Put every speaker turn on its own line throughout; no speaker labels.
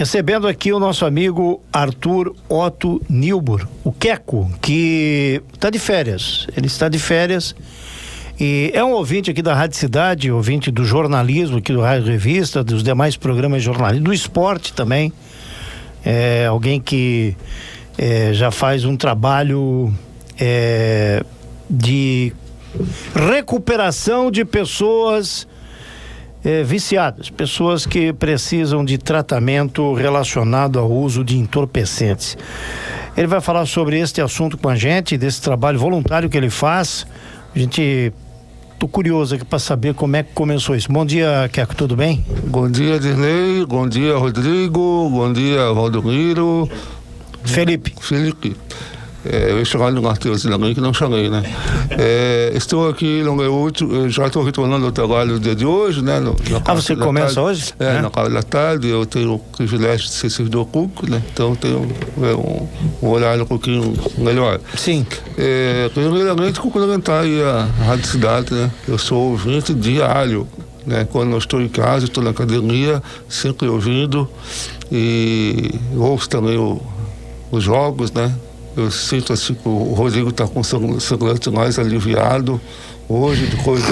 Recebendo aqui o nosso amigo Arthur Otto Nilbur, o Queco, que está de férias. Ele está de férias e é um ouvinte aqui da Rádio Cidade, ouvinte do jornalismo aqui do Rádio Revista, dos demais programas jornalistas, do esporte também. É alguém que já faz um trabalho de recuperação de pessoas viciadas, pessoas que precisam de tratamento relacionado ao uso de entorpecentes. Ele vai falar sobre este assunto com a gente, desse trabalho voluntário que ele faz. Tô curioso aqui para saber como é que começou isso. Bom dia, Queco, tudo bem?
Bom dia, Dirley. Bom dia, Rodrigo. Bom dia, Valdomiro.
Felipe.
Eu cheguei no Matheus, que não chamei, né? Estou aqui no meu último, já estou retornando ao trabalho no dia de hoje, né?
Você começa hoje?
Na parte da tarde. Eu tenho o privilégio de ser servidor público, né? Então tenho um horário um pouquinho melhor.
Sim.
Primeiramente, cumprimentar aí a Rádio Cidade, né? Eu sou ouvinte diário, né? Quando eu estou em casa, estou na academia, sempre ouvindo, e ouço também os jogos, né? Eu sinto assim que o Rodrigo está com o semblante mais aliviado hoje, depois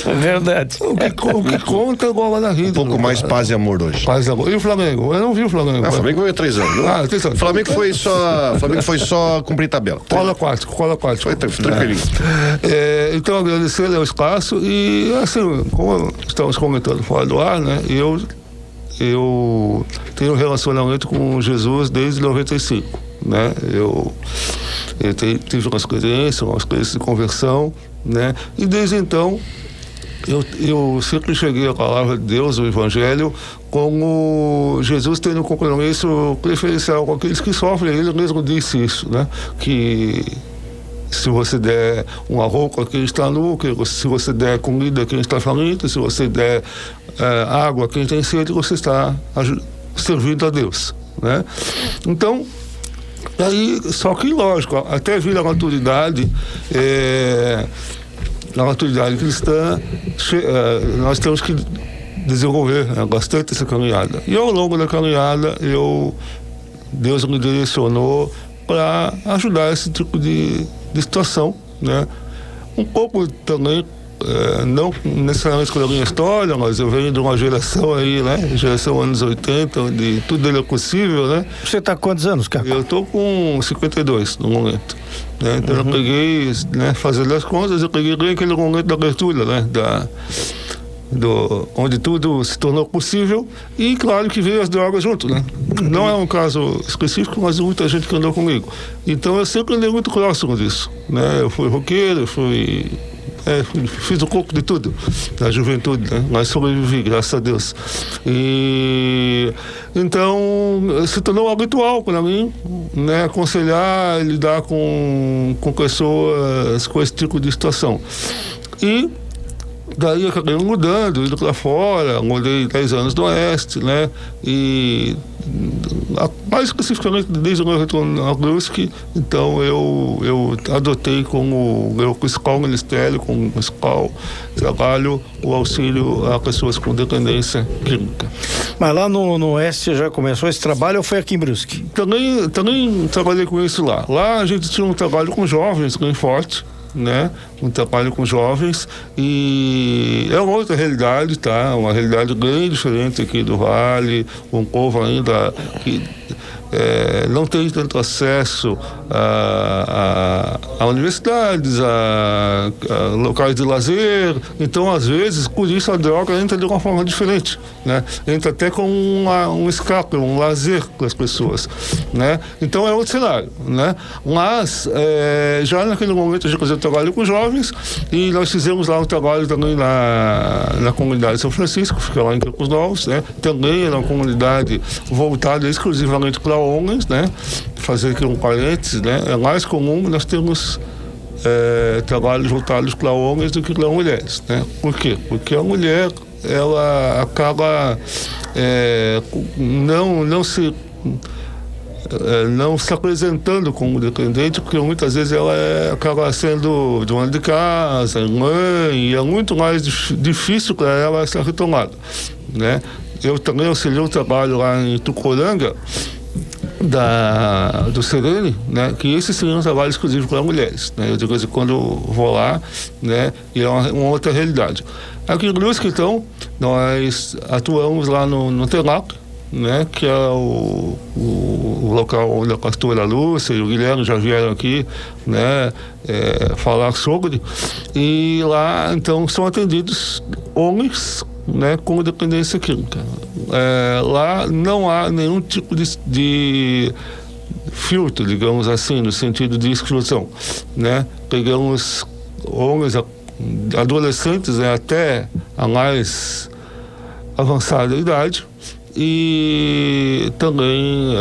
É verdade.
O que conta é igual na vida.
Um pouco mais paz e amor hoje.
Paz e amor. E o Flamengo? Eu não vi o Flamengo.
O Flamengo foi 3 anos.
3 anos.
Flamengo foi só cumprir tabela.
Cola 4. Foi
tranquilinho.
Então, agradecer ao espaço e, assim, como estamos comentando fora do ar, né? Eu tenho um relacionamento com Jesus desde 95, né? Eu tive umas experiências de conversão, né? E desde então eu sempre cheguei à palavra de Deus, o Evangelho, como Jesus tendo um compromisso preferencial com aqueles que sofrem. Ele mesmo disse isso, né? Que se você der uma roupa a quem está nu, se você der comida a quem está faminto, se você der água a quem tem sede, você está servindo a Deus, né? Então, aí, só que lógico, até vir a maturidade cristã, nós temos que desenvolver bastante essa caminhada. E ao longo da caminhada, Deus me direcionou para ajudar esse tipo de situação, né? Um pouco também, não necessariamente com a minha história, mas eu venho de uma geração aí, né? Geração anos 80, onde tudo era possível, né?
Você está com quantos anos, cara?
Eu estou com 52 no momento, né? Então eu peguei, né? Fazendo as contas, eu peguei bem aquele momento da abertura, né? Onde tudo se tornou possível, e claro que veio as drogas junto, né? Não é um caso específico, mas muita gente que andou comigo. Então eu sempre andei muito próximo disso, né? Eu fui roqueiro, fiz um pouco de tudo na juventude, né? Mas sobrevivi, graças a Deus. E então se tornou habitual para mim, né? Aconselhar, lidar com pessoas com esse tipo de situação. E daí eu acabei mudando, indo para fora, morei 10 anos no Oeste, né? E mais especificamente desde o meu retorno ao Brusque, então eu adotei como meu principal ministério, como principal trabalho, o auxílio a pessoas com dependência química.
Mas lá no Oeste já começou esse trabalho ou foi aqui em Brusque?
Também trabalhei com isso lá. Lá a gente tinha um trabalho com jovens bem forte, né? Um trabalho com jovens, e é uma outra realidade, tá? Uma realidade bem diferente aqui do Vale, um povo ainda que não tem tanto acesso a universidades, a locais de lazer. Então, às vezes, por isso a droga entra de uma forma diferente, né? Entra até como um escape, um lazer para as pessoas, né? Então, é outro cenário, né? Mas, já naquele momento, a gente fazia trabalho com jovens, e nós fizemos lá um trabalho também na comunidade de São Francisco, fica lá em Campos Novos, né? Também era uma comunidade voltada exclusivamente para homens, né? Fazer aqui um parênteses, né? É mais comum nós temos trabalhos voltados para homens do que para mulheres, né? Por quê? Porque a mulher, ela acaba não se apresentando como dependente, porque muitas vezes ela acaba sendo dona de casa, mãe, e é muito mais difícil para ela essa retomada, né? eu também auxiliei o trabalho lá em Tucoranga, do Serene, né, que esse seria um trabalho exclusivo para mulheres, né? Eu de vez em quando vou lá, né, e é uma outra realidade. Aqui em Brusque, então, nós atuamos lá no TELAC, né, que é o local onde a pastora Lúcia e o Guilherme já vieram aqui, né, falar sobre, e lá, então, são atendidos homens, né, com dependência química. Lá não há nenhum tipo de filtro, digamos assim, no sentido de exclusão, né? Pegamos homens, adolescentes, né, até a mais avançada idade, e também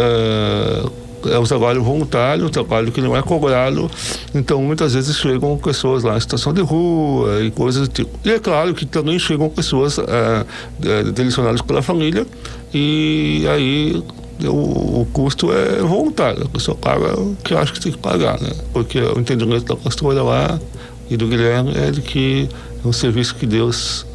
é um trabalho voluntário, um trabalho que não é cobrado. Então muitas vezes chegam pessoas lá em situação de rua e coisas do tipo. E é claro que também chegam pessoas direcionadas pela família, e aí o custo é voluntário, a pessoa paga o que acha que tem que pagar, né? Porque o entendimento da pastora lá e do Guilherme é de que é um serviço que Deus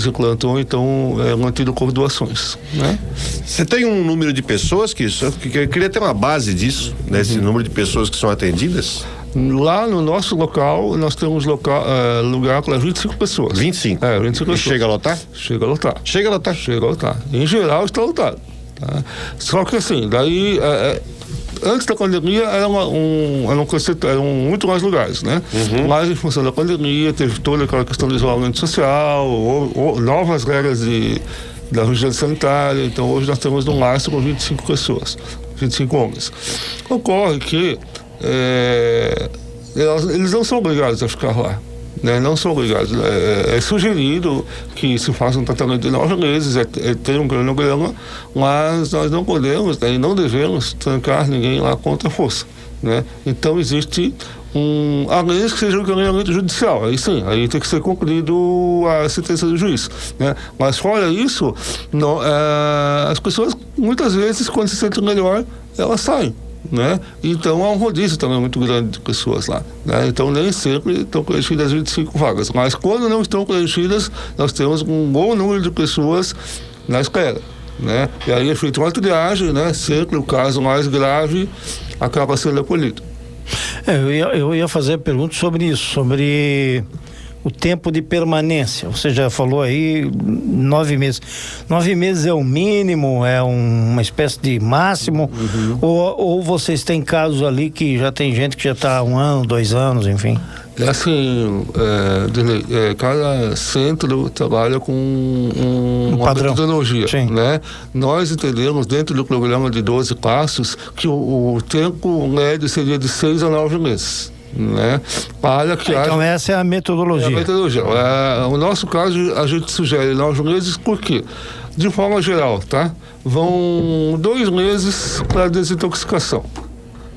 implantou, então é mantido por doações, né?
Você tem um número de pessoas que eu queria ter uma base disso, desse número de pessoas que são atendidas?
Lá no nosso local, nós temos lugar para 25 pessoas.
25?
25 pessoas.
Chega a lotar?
Chega a lotar.
Chega a lotar? Chega a lotar.
Em geral está lotado, tá? Só que assim, daí antes da pandemia eram muito mais lugares, né? Mas em função da pandemia teve toda aquela questão do isolamento social, ou novas regras da vigilância sanitária. Então hoje nós temos no máximo 25 pessoas, 25 homens. Ocorre que eles não são obrigados a ficar lá, né? Não são obrigados. É sugerido que se faça um tratamento de 9 meses, tem um cronograma, mas nós não podemos, né, e não devemos trancar ninguém lá contra a força, né? Então existe a menos que seja um caminhamento judicial, aí sim, aí tem que ser cumprido a sentença do juiz, né? Mas fora isso, as pessoas muitas vezes, quando se sentem melhor, elas saem, né? Então há um rodízio também muito grande de pessoas lá, né? Então nem sempre estão preenchidas as 25 vagas, mas quando não estão preenchidas, nós temos um bom número de pessoas na espera, né? E aí é feita uma triagem, né? Sempre o caso mais grave acaba sendo acolhido.
Eu ia fazer pergunta sobre isso, sobre o tempo de permanência. Você já falou aí 9 meses. 9 meses é o mínimo, é uma espécie de máximo? Ou vocês têm casos ali que já tem gente que já está 1 ano, 2 anos, enfim?
É assim, cada centro trabalha com uma metodologia, né? Nós entendemos dentro do programa de 12 passos que o tempo médio seria de 6 a 9 meses. Né?
Então essa é a metodologia.
No nosso caso, a gente sugere 9 meses, por quê? De forma geral, tá? Vão 2 meses para desintoxicação.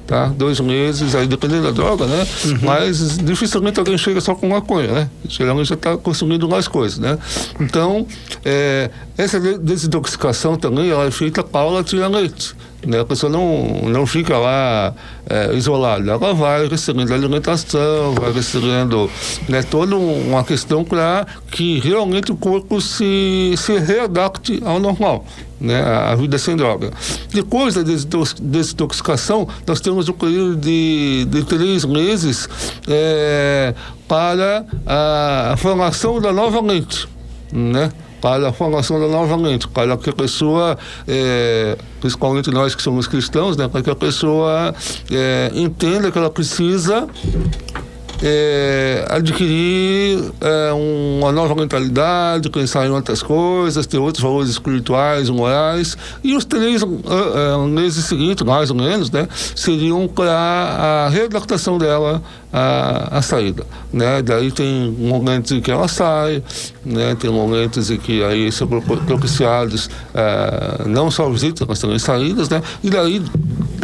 Tá? 2 meses, aí dependendo da droga, né? Mas dificilmente alguém chega só com maconha, né? Geralmente já está consumindo mais coisas, né? Então, essa desintoxicação também, ela é feita paulatinamente, né? A pessoa não fica lá isolada, ela vai recebendo alimentação, vai recebendo, né, toda uma questão para que realmente o corpo se readapte ao normal, né, a vida sem droga. Depois da desintoxicação, nós temos um período de 3 meses para a formação da nova mente, né? Para a formação da nova mente, para que a pessoa, principalmente nós que somos cristãos, né, para que a pessoa entenda que ela precisa adquirir uma nova mentalidade, pensar em outras coisas, ter outros valores espirituais, morais, e os 3 meses seguintes, mais ou menos, né, seriam para a readaptação dela à saída, né? Daí tem momentos em que ela sai, né? Tem momentos em que aí são propiciados não só visitas, mas também saídas, né? E daí,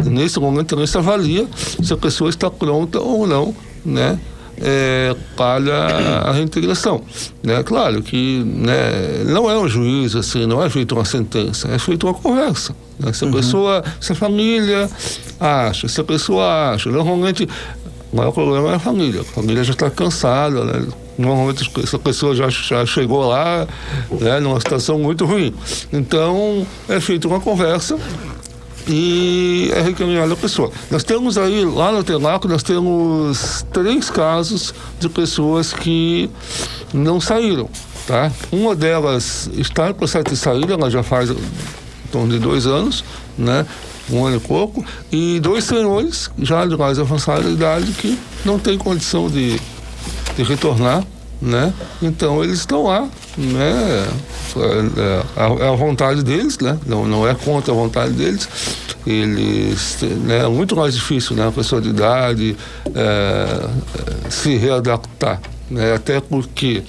nesse momento também se avalia se a pessoa está pronta ou não, né, para a reintegração, né? Claro que, né, não é um juízo, assim, não é feita uma sentença, é feita uma conversa, né? Se a pessoa, se a família acha, se a pessoa acha, normalmente O maior problema é a família já está cansada, né? Normalmente essa pessoa já chegou lá, né, numa situação muito ruim. Então é feita uma conversa e é recaminhada a pessoa. Nós temos aí, lá no TENAC, nós temos 3 casos de pessoas que não saíram, tá? Uma delas está no processo de saída, ela já faz em torno de 2 anos, né? 1 ano e pouco, e 2 senhores já de mais avançada idade que não têm condição de retornar, né? Então eles estão lá, né? É a vontade deles, né? Não é contra a vontade deles. Eles, né? É muito mais difícil, né? A pessoa de idade se readaptar, né? Até porque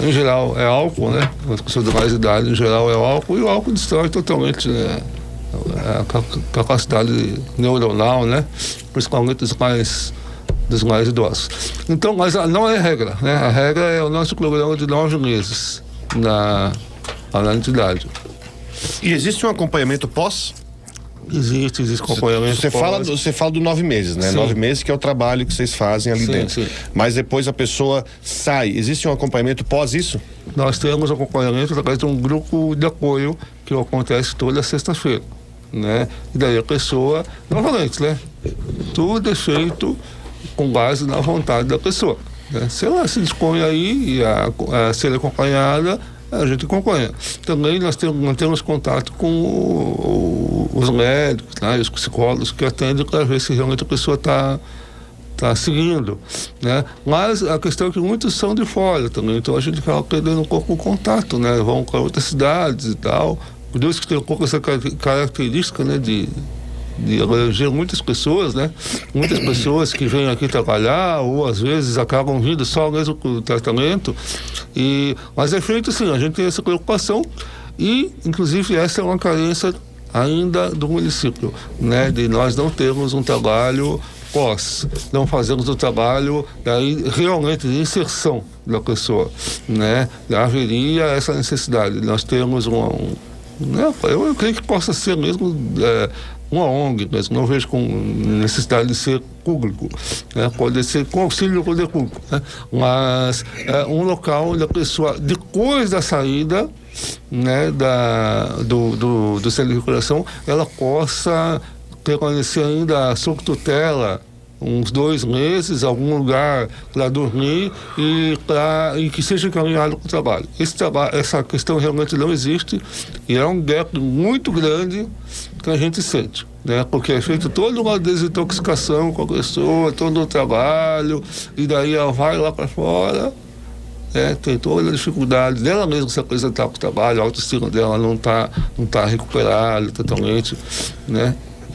em geral é álcool, né? As pessoas de mais idade em geral é álcool, e o álcool destrói totalmente, né, a capacidade neuronal, né? Principalmente dos mais idosos. Então, mas não é regra, né? A regra é o nosso programa de 9 meses na entidade.
E existe um acompanhamento pós?
Existe acompanhamento pós.
Você fala do 9 meses, né?
Sim.
9 meses que é o trabalho que vocês fazem ali dentro.
Sim.
Mas depois a pessoa sai. Existe um acompanhamento pós isso?
Nós temos acompanhamento através de um grupo de apoio que acontece toda sexta-feira, né? E daí a pessoa, novamente, né? Tudo é feito com base na vontade da pessoa, né? Se ela se dispõe aí e a ser acompanhada, a gente acompanha. Também nós mantemos contato com os médicos, né? Os psicólogos que atendem para ver se realmente a pessoa está seguindo, né? Mas a questão é que muitos são de fora também, então a gente acaba perdendo um pouco o contato, né? Vão para outras cidades e tal. Por Deus que tem um pouco essa característica, né? De eleger muitas pessoas, né? Muitas pessoas que vêm aqui trabalhar ou às vezes acabam vindo só mesmo com o tratamento. Mas é feito assim, a gente tem essa preocupação e, inclusive, essa é uma carência ainda do município, né? De nós não termos um trabalho pós, não fazemos o trabalho daí realmente de inserção da pessoa, né? Haveria essa necessidade. Nós temos né? Eu creio que possa ser mesmo uma ONG, mas não vejo com necessidade de ser público, né? Pode ser com auxílio do poder público, né? Mas um local onde a pessoa, depois da saída, né, do centro de recuperação, ela possa permanecer ainda sob tutela uns 2 meses, algum lugar para dormir e que seja encaminhado para o trabalho. Essa questão realmente não existe e é um gap muito grande que a gente sente, né? Porque é feito toda uma desintoxicação com a pessoa, todo o trabalho, e daí ela vai lá para fora, tem toda a dificuldade dela mesma se apresentar para o trabalho, a autoestima dela não tá recuperada totalmente, né?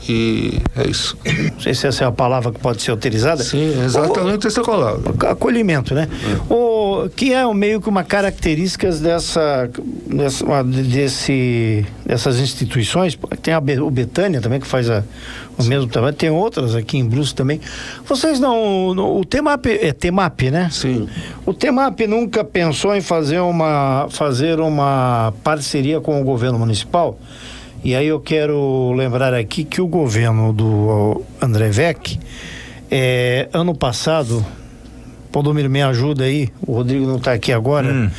E é isso.
Não sei se essa é a palavra que pode ser utilizada.
Sim, exatamente essa palavra.
Acolhimento, né? Que é meio que uma característica dessas instituições. Tem o Betânia também, que faz o mesmo trabalho. Tem outras aqui em Brusque também. Vocês o TEMAP é TEMAP, né?
Sim.
O TEMAP nunca pensou em fazer uma parceria com o governo municipal? E aí eu quero lembrar aqui que o governo do André Weck, ano passado, Valdomiro, me ajuda aí, o Rodrigo não está aqui agora,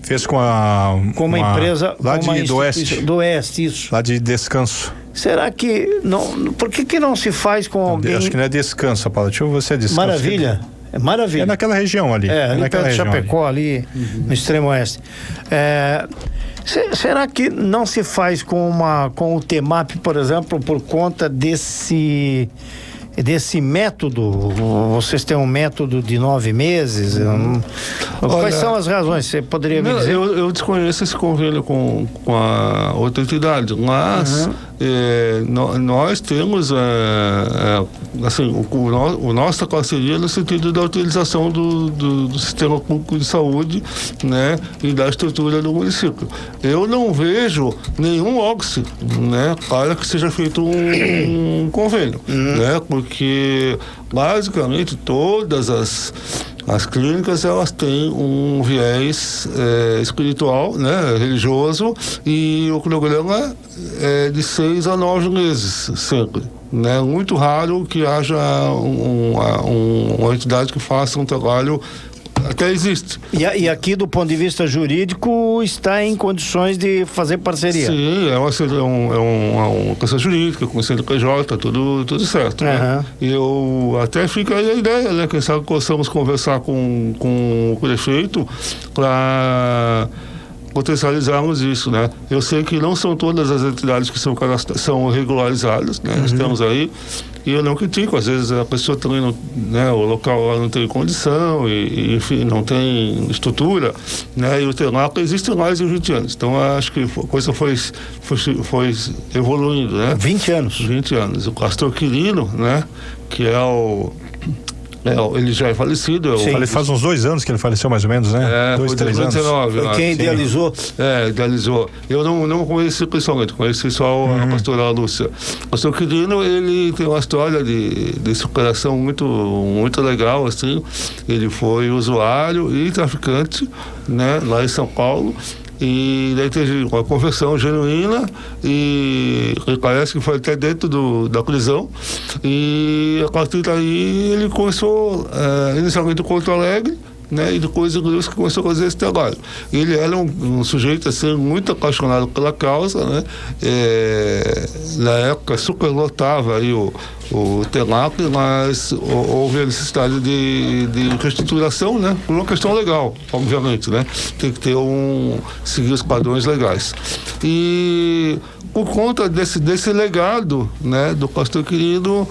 fez com
uma empresa
lá do Oeste.
Do Oeste, isso.
Lá de Descanso.
Será que não? Por que não se faz com alguém?
Acho que não é Descanso, Paulo. Deixa eu ver se é Descanso.
Maravilha. É maravilha.
É naquela região ali.
Ali perto de Chapecó, ali no extremo oeste. Será que não se faz com o TEMAP, por exemplo, por conta desse método? Vocês têm um método de 9 meses? Quais são as razões? Você poderia me dizer?
Eu desconheço esse convênio com a outra entidade, mas nós temos assim, nossa parceria no sentido da utilização do sistema público de saúde, né, e da estrutura do município. Eu não vejo nenhum óbice, né, para que seja feito um convênio, né, porque basicamente todas As clínicas, elas têm um viés espiritual, né, religioso, e o cronograma é de 6 a 9 meses, sempre. Né? Muito raro que haja uma entidade que faça um trabalho. Até existe.
E aqui, do ponto de vista jurídico, está em condições de fazer parceria?
Sim, é uma questão jurídica, com o CNPJ, tudo certo. Né? E eu até fica aí a ideia, né? Quem sabe possamos conversar com o prefeito para potencializarmos isso, né? Eu sei que não são todas as entidades que são regularizadas, né? Nós temos aí, e eu não critico, às vezes a pessoa também não, né, o local lá não tem condição e enfim, não tem estrutura, né? E o TENAC existe mais de 20 anos, então acho que a coisa foi evoluindo, né?
20 anos.
20 anos. O Pastor Quirino, né? Que ele já é falecido.
Faz uns 2 anos que ele faleceu, mais ou menos, né? 2, 3 anos.
Foi quem idealizou.
Idealizou. Eu não conheci pessoalmente, conheci só a pastora Lúcia. O pastor Quirino, ele tem uma história de superação muito legal, assim. Ele foi usuário e traficante, né? Lá em São Paulo. E daí teve uma conversão genuína e parece que foi até dentro da prisão, e a partir daí ele começou inicialmente em Porto Alegre, né, e depois o Deus que começou a fazer esse trabalho. Ele era um sujeito assim, muito apaixonado pela causa, né? Na época superlotava aí o TENAC, mas houve a necessidade de reestruturação, né? Por uma questão legal, obviamente, né? Tem que seguir os padrões legais. E por conta desse legado, né, do pastor querido,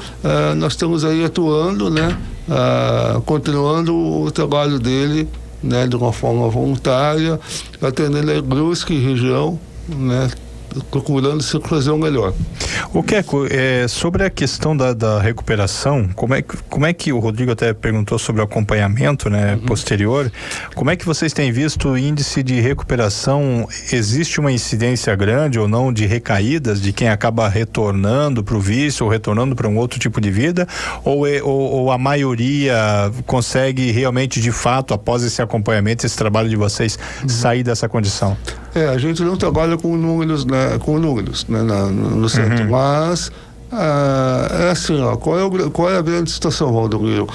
nós estamos aí atuando, né? Continuando o trabalho dele, né, de uma forma voluntária, atendendo a Brusque e região, né, procurando sempre fazer o melhor.
O Queco, sobre a questão da recuperação, como é que o Rodrigo até perguntou sobre o acompanhamento, né, posterior, como é que vocês têm visto o índice de recuperação? Existe uma incidência grande ou não de recaídas de quem acaba retornando para o vício ou retornando para um outro tipo de vida, ou a maioria consegue realmente, de fato, após esse acompanhamento, esse trabalho de vocês, sair dessa condição?
A gente não trabalha com números, né, no centro, mas é assim, ó, qual é a grande situação, Valdomiro?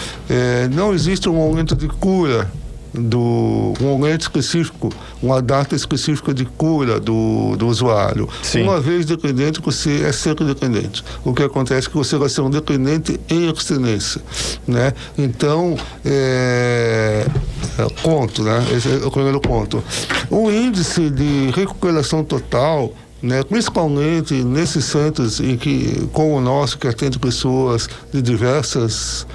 Não existe um momento de cura, um momento específico, uma data específica de cura do usuário. Sim. Uma vez dependente, você é sempre dependente. O que acontece é que você vai ser um dependente em abstinência, né? Então, ponto, né? Esse é o primeiro ponto. O índice de recuperação total, né, principalmente nesses centros como o nosso, que atende pessoas de diversas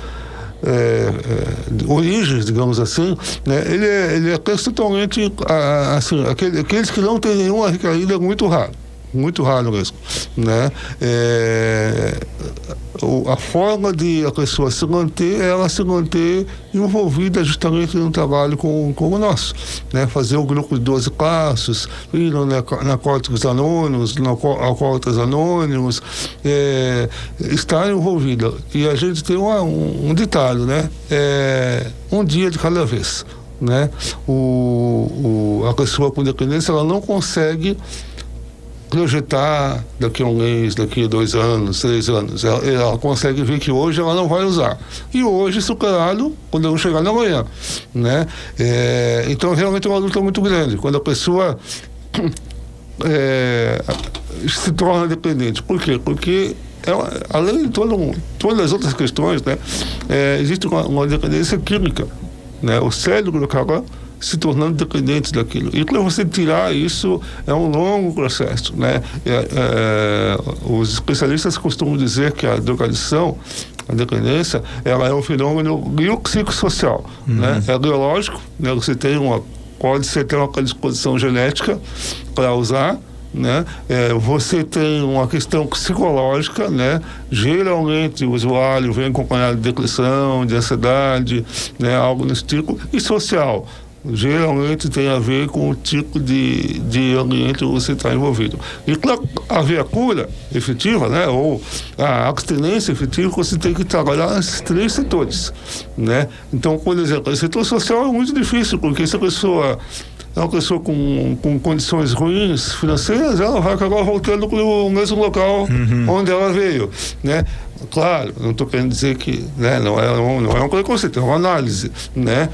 origens, digamos assim, né, ele é totalmente assim, aqueles que não têm nenhuma recaída é muito raro mesmo, né? A forma de a pessoa se manter é ela se manter envolvida justamente no trabalho como o nosso, né? Fazer o grupo de 12 passos, ir no Narcóticos Anônimos, Alcoólatras Anônimos, estar envolvida. E a gente tem um ditado, né? Um dia de cada vez, né? A pessoa com dependência, ela não consegue projetar daqui a um mês, daqui a 2 anos, 3 anos. Ela consegue ver que hoje ela não vai usar. E hoje, superado, quando não chegar na manhã, né? Então, realmente é uma luta muito grande. Quando a pessoa se torna dependente. Por quê? Porque além de todas as outras questões, né? Existe uma dependência química, né? O cérebro acaba se tornando dependentes daquilo. E para você tirar isso é um longo processo, né? Os especialistas costumam dizer que a drogadição, a dependência, ela é um fenômeno biopsicossocial, né? É biológico, né? Pode ter uma predisposição genética para usar, né? Você tem uma questão psicológica, né? Geralmente o usuário vem acompanhado de depressão, de ansiedade, né? Algo nesse tipo, e social, geralmente tem a ver com o tipo de ambiente que você está envolvido. E para haver a cura efetiva, né, ou a abstinência efetiva, você tem que trabalhar nesses 3 setores, né? Então, por exemplo, o setor social é muito difícil, porque essa pessoa é uma pessoa com condições ruins financeiras, ela vai acabar voltando para o mesmo local onde ela veio, né? Claro, não estou querendo dizer que, né, não é um preconceito, é uma análise, né?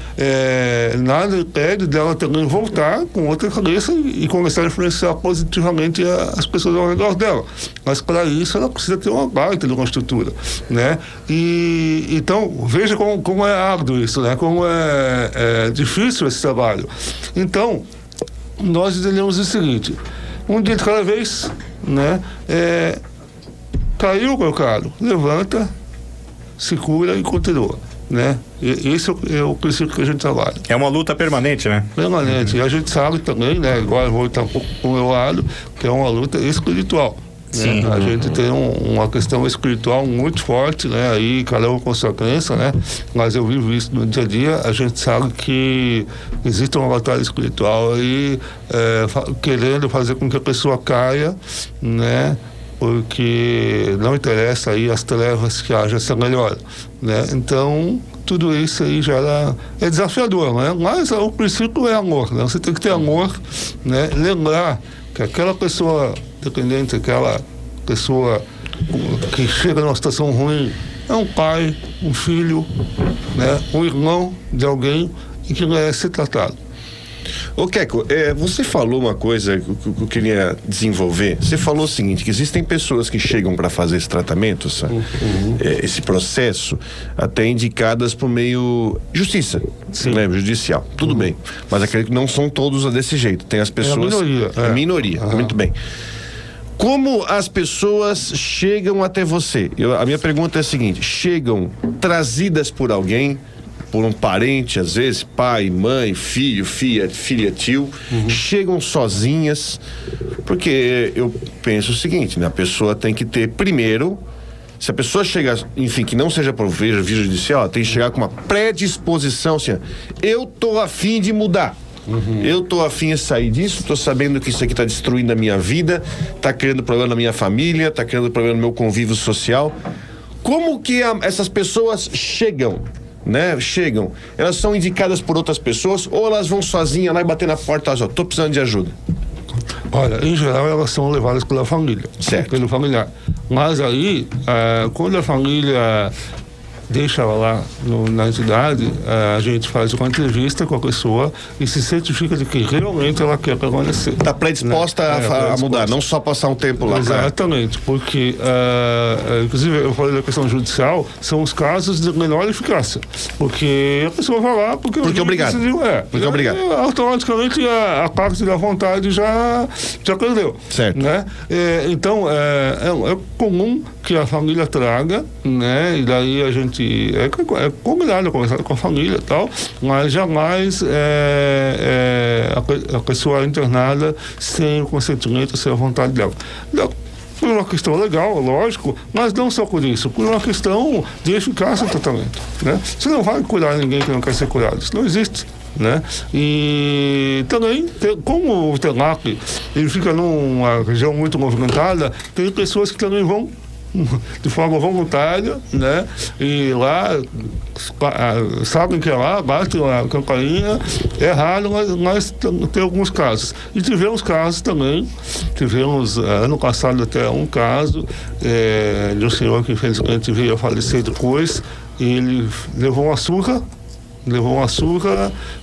Nada impede dela também voltar com outra cabeça e começar a influenciar positivamente as pessoas ao redor dela. Mas para isso ela precisa ter uma baita de uma estrutura, né? E então veja como é árduo isso, né? Como é difícil esse trabalho. Então nós dizemos o seguinte: um dia de cada vez, né? Caiu, meu caro, levanta, se cura e continua, né? Esse é o princípio que a gente trabalha.
É uma luta permanente, né?
Permanente. E a gente sabe também, né? Agora eu vou estar um pouco com o meu lado, que é uma luta espiritual.
Sim.
Né? A gente tem uma questão espiritual muito forte, né? Aí cada um com sua crença, né? Mas eu vivo isso no dia a dia. A gente sabe que existe uma batalha espiritual aí querendo fazer com que a pessoa caia, né? Porque não interessa aí as trevas que haja essa melhora, né? Então tudo isso aí já é desafiador, né? Mas o princípio é amor, né? Você tem que ter amor, né? Lembrar que aquela pessoa dependente, aquela pessoa que chega numa situação ruim, é um pai, um filho, né? Um irmão de alguém e que merece ser tratado.
Ô Keco, você falou uma coisa que eu queria desenvolver. Você falou o seguinte, que existem pessoas que chegam para fazer esse tratamento, esse processo, até indicadas por meio justiça, né, judicial. Tudo bem, mas acredito que não são todos desse jeito. Tem as pessoas...
É a
minoria. Muito bem. Como as pessoas chegam até você? A minha pergunta é a seguinte: chegam trazidas por alguém, por um parente, às vezes, pai, mãe, filho, filha, tio, chegam sozinhas, porque eu penso o seguinte, né? A pessoa tem que ter, primeiro, se a pessoa chegar, enfim, que não seja por via judicial, ela tem que chegar com uma predisposição, assim, eu tô a fim de mudar. Eu tô a fim de sair disso, tô sabendo que isso aqui tá destruindo a minha vida, tá criando problema na minha família, tá criando problema no meu convívio social. Como que essas pessoas chegam? Né? Chegam, elas são indicadas por outras pessoas ou elas vão sozinhas lá e bater na porta e falam, tô precisando de ajuda?
Olha, em geral elas são levadas pela família, pelo familiar. Mas aí, quando a família deixa ela lá na entidade, a gente faz uma entrevista com a pessoa e se certifica de que realmente ela quer permanecer.
Está predisposta, né? a mudar, não só passar um tempo lá.
Exatamente, porque inclusive eu falei da questão judicial, são os casos de menor eficácia, porque a pessoa vai lá porque
obrigado.
Decidiu,
porque obrigado.
Automaticamente a parte da vontade já perdeu.
Certo.
Né? Então é comum que a família traga, né? E daí a gente é combinado, conversar com a família e tal, mas jamais a pessoa internada sem o consentimento, sem a vontade dela. Por uma questão legal, lógico, mas não só por isso, por uma questão de eficácia no tratamento, né? Você não vai curar ninguém que não quer ser curado, isso não existe, né? E também, como o TENAC ele fica numa região muito movimentada, tem pessoas que também vão de forma voluntária, né? E lá sabem que é lá, batem a campainha, é raro, mas tem alguns casos. E tivemos casos também, ano passado até um caso de um senhor que infelizmente veio a falecer depois, e ele levou uma surra,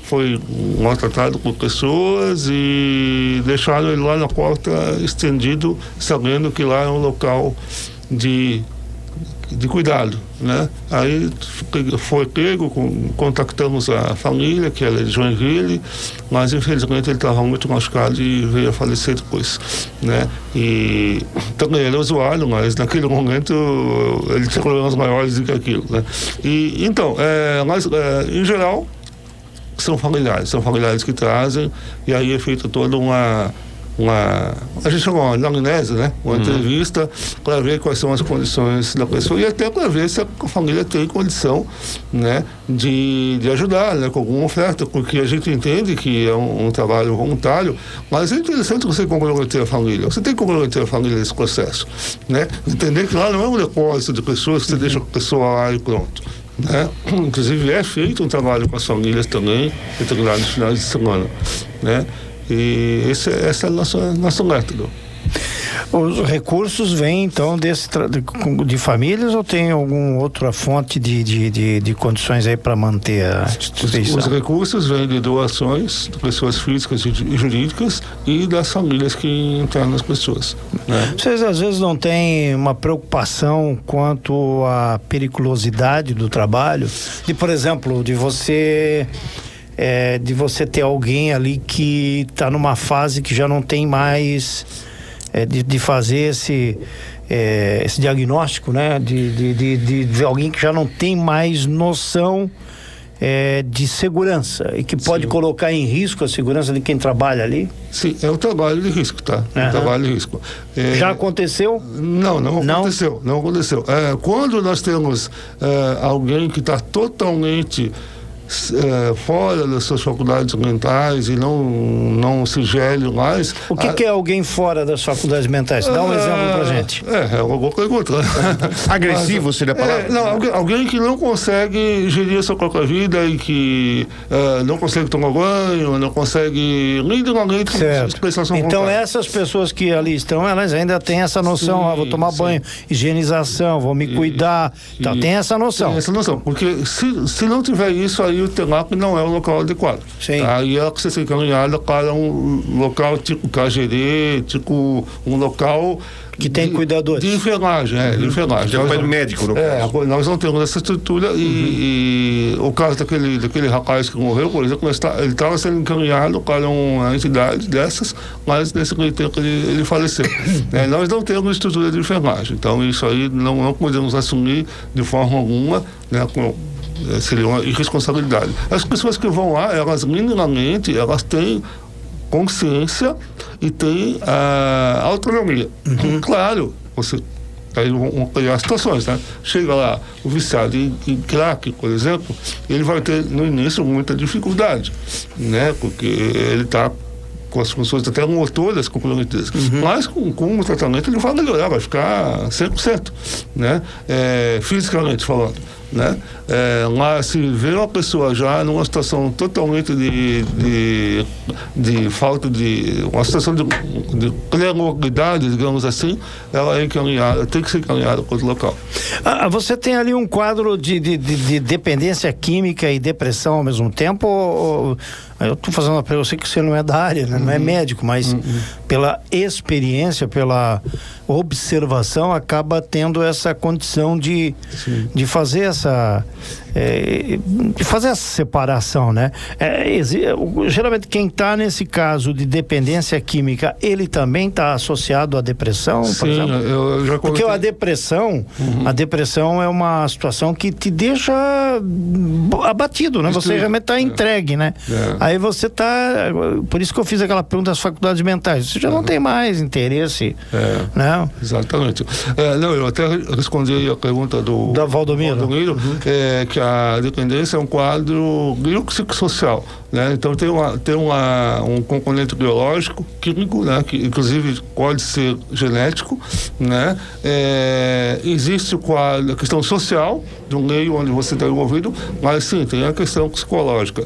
foi maltratado por pessoas e deixaram ele lá na porta estendido, sabendo que lá é um local de cuidado, né? Aí foi pego, contactamos a família, que era de Joinville, mas infelizmente ele estava muito machucado e veio a falecer depois, né? E também ele é usuário, mas naquele momento ele tinha problemas maiores do que aquilo, né? E então, mas em geral são familiares que trazem, e aí é feita toda uma a gente chama uma anamnese, né? Uma entrevista para ver quais são as condições da pessoa e até para ver se a família tem condição, né, de ajudar, né, com alguma oferta, porque a gente entende que é um trabalho voluntário, mas é interessante você comprometer a família. Você tem que comprometer a família nesse processo, né? Entender que lá não é um depósito de pessoas que você deixa a pessoa lá e pronto. Né? Inclusive é feito um trabalho com as famílias também, determinados finais de semana, né? E esse é o nosso método.
Os recursos vêm então de famílias ou tem alguma outra fonte de condições aí para manter a instituição?
Os recursos vêm de doações de pessoas físicas e jurídicas e das famílias que internam as pessoas, né?
Vocês às vezes não têm uma preocupação quanto à periculosidade do trabalho? Por exemplo, de você ter alguém ali que está numa fase que já não tem mais de fazer esse diagnóstico, né? De alguém que já não tem mais noção de segurança e que pode colocar em risco a segurança de quem trabalha ali?
Sim, é um trabalho de risco, tá? É um trabalho de risco.
Já aconteceu?
Não aconteceu. Não aconteceu. Quando nós temos alguém que está totalmente fora das suas faculdades mentais e não se gele mais.
O que é alguém fora das faculdades mentais? Dá um exemplo pra gente.
É uma boa pergunta.
Agressivo seria a palavra?
Alguém que não consegue gerir a sua própria vida e que não consegue tomar banho, não consegue literalmente expressar sua vontade.
Então essas pessoas que ali estão, elas ainda têm essa noção, vou tomar banho, higienização, vou me cuidar, então tem essa noção.
Tem essa noção, porque se não tiver isso, aí o TENAP não é o local adequado.
Sim.
Aí ela precisa ser encaminhada para um local tipo KGD, tipo um local
que tem cuidadores.
De enfermagem, de enfermagem.
Depois médico, no caso.
Nós não temos essa estrutura e o caso daquele rapaz que morreu, por exemplo, ele estava sendo encaminhado para uma entidade dessas, mas nesse meio tempo ele faleceu. Nós não temos estrutura de enfermagem, então isso aí não podemos assumir de forma alguma, né, seria uma irresponsabilidade. As pessoas que vão lá, elas minimamente, elas têm consciência e têm autonomia. Claro, aí vão criar situações, né? Chega lá o viciado em crack, por exemplo, ele vai ter no início muita dificuldade, né? Porque ele está com as funções até motoras comprometidas. Mas com o tratamento ele vai melhorar, vai ficar 100%, né? Fisicamente falando, né? Mas se vê uma pessoa já numa situação totalmente de falta de uma situação de pré-morbidade, digamos assim, ela é encaminhada, tem que ser encaminhada para outro local.
Você tem ali um quadro de dependência química e depressão ao mesmo tempo? Ou eu estou fazendo uma pergunta, eu sei que você não é da área, né? Não é médico, mas pela experiência, pela observação, acaba tendo essa condição de fazer essa separação, né? Geralmente quem está nesse caso de dependência química, ele também está associado à depressão, por exemplo?
Eu já
porque a depressão é uma situação que te deixa abatido, né? Você realmente está entregue, né? Aí você está, por isso que eu fiz aquela pergunta das faculdades mentais, você já não tem mais interesse, né?
Exatamente. Eu até respondi a pergunta da Valdomiro, que a dependência é um quadro biopsicossocial, né? Então tem um componente biológico, químico, né? Que inclusive pode ser genético, né? Existe a questão social do meio onde você está envolvido, mas sim, tem a questão psicológica.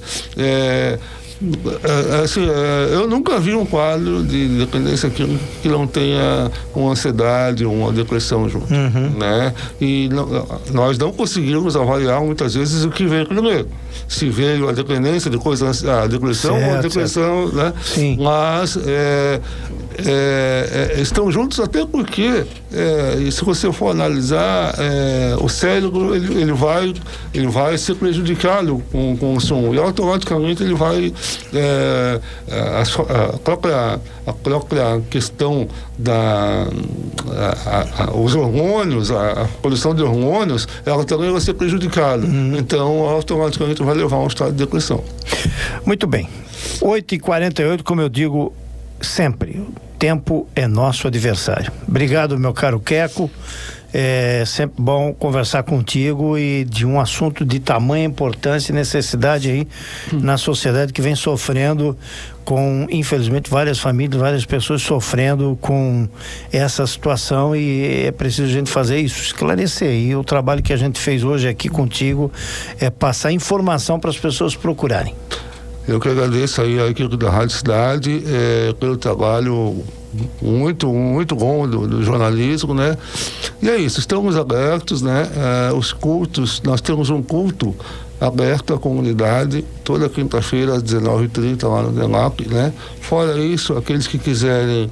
Eu nunca vi um quadro de dependência que não tenha uma ansiedade, uma depressão junto, né? E nós não conseguimos avaliar muitas vezes o que veio primeiro. Se veio a dependência, depois a depressão, ou a depressão, né? Sim. Mas estão juntos até porque, se você for analisar, o cérebro ele vai ser prejudicado com o consumo e automaticamente ele vai a própria questão os hormônios, a produção de hormônios, ela também vai ser prejudicada. Então automaticamente vai levar a um estado de depressão.
Muito bem. 8h48, como eu digo, sempre, o tempo é nosso adversário. Obrigado, meu caro Queco. É sempre bom conversar contigo e de um assunto de tamanha importância e necessidade aí na sociedade que vem sofrendo com, infelizmente, várias famílias, várias pessoas sofrendo com essa situação, e é preciso a gente fazer isso, esclarecer. E o trabalho que a gente fez hoje aqui contigo é passar informação para as pessoas procurarem.
Eu que agradeço aí a equipe da Rádio Cidade pelo trabalho muito bom do jornalismo, né? E é isso, estamos abertos, né? Os cultos, nós temos um culto aberto à comunidade toda quinta-feira às 19h30 lá no DENAP, né? Fora isso, aqueles que quiserem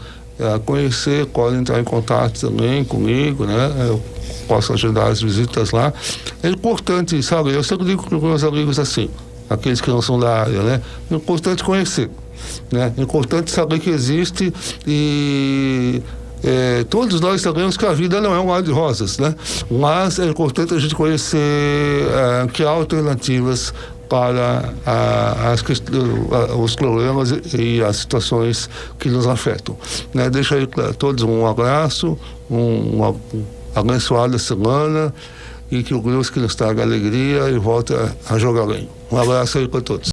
conhecer podem entrar em contato também comigo, né? Eu posso agendar as visitas lá. É importante, sabe? Eu sempre digo para os meus amigos assim, aqueles que não são da área, né? É importante conhecer, né? É importante saber que existe, e todos nós sabemos que a vida não é um mar de rosas, né? Mas é importante a gente conhecer que há alternativas para os problemas e as situações que nos afetam, né? Deixo aí para todos um abraço, uma abençoada semana, e que o Deus que nos traga alegria e volta a jogar bem. Um abraço aí para todos.